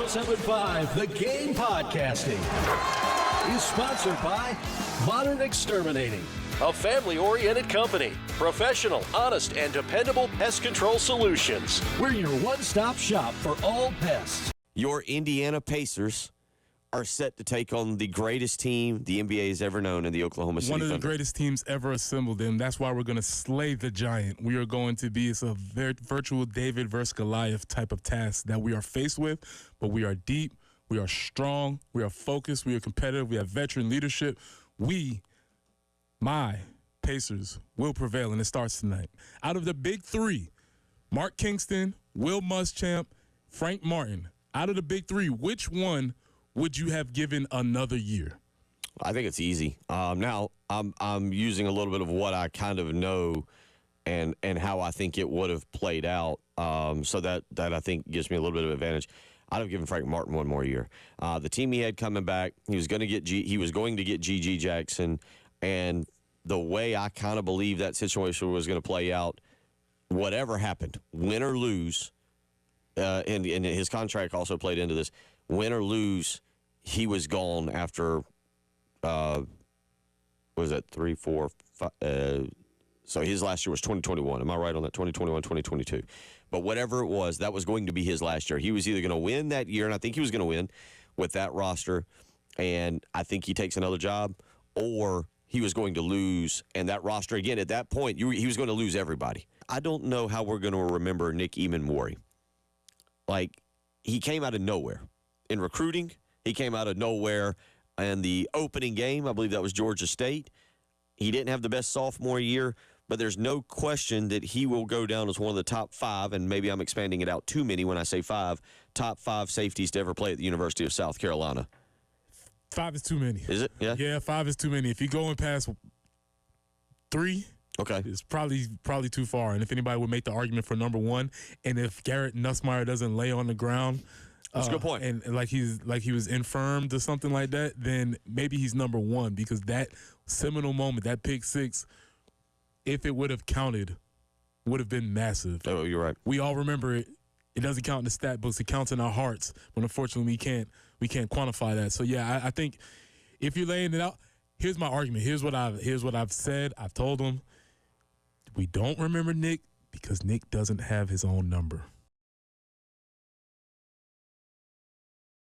1075 The Game Podcasting is sponsored by Modern Exterminating, a family-oriented company. Professional, honest, and dependable pest control solutions. We're your one-stop shop for all pests. Your Indiana Pacers are set to take on the greatest team the NBA has ever known in the Oklahoma City Thunder. One of the Thunder. greatest teams ever assembled, and that's why we're going to slay the giant. We are going to be, it's a virtual David versus Goliath type of task that we are faced with, but we are deep, we are strong, we are focused, we are competitive, we have veteran leadership. My Pacers will prevail, and it starts tonight. Out of the big three, Mark Kingston, Will Muschamp, Frank Martin, out of the big three, which one would you have given another year? I think it's easy. Now, I'm using a little bit of what I kind of know and how I think it would have played out, so that I think gives me a little bit of advantage. I'd have given Frank Martin one more year. The team he had coming back, he was going to get G.G. Jackson, and the way I kind of believe that situation was going to play out, whatever happened, win or lose, and his contract also played into this, win or lose, he was gone after, what was that, 3, 4, 5, so his last year was 2021. Am I right on that? 2021, 2022. But whatever it was, that was going to be his last year. He was either going to win that year, and I think he was going to win with that roster, and I think he takes another job, or he was going to lose, and that roster, again, at that point, he was going to lose everybody. I don't know how we're going to remember Nick Emmanwori. Like, he came out of nowhere. In recruiting, he came out of nowhere in the opening game. I believe that was Georgia State. He didn't have the best sophomore year, but there's no question that he will go down as one of the top 5, and maybe I'm expanding it out too many when I say 5, top 5 safeties to ever play at the University of South Carolina. 5 is too many. Is it? Yeah? Yeah, 5 is too many. If you're going past 3, okay, it's probably too far. And if anybody would make the argument for number 1, and if Garrett Nussmeier doesn't lay on the ground, that's a good point. And like he was infirmed or something like that, then maybe he's number 1, because that seminal moment, that pick 6, if it would have counted, would have been massive. Oh, you're right. We all remember it. It doesn't count in the stat books. It counts in our hearts. But unfortunately, we can't quantify that. So yeah, I think if you're laying it out, here's my argument. Here's what I've said. I've told them we don't remember Nick because Nick doesn't have his own number.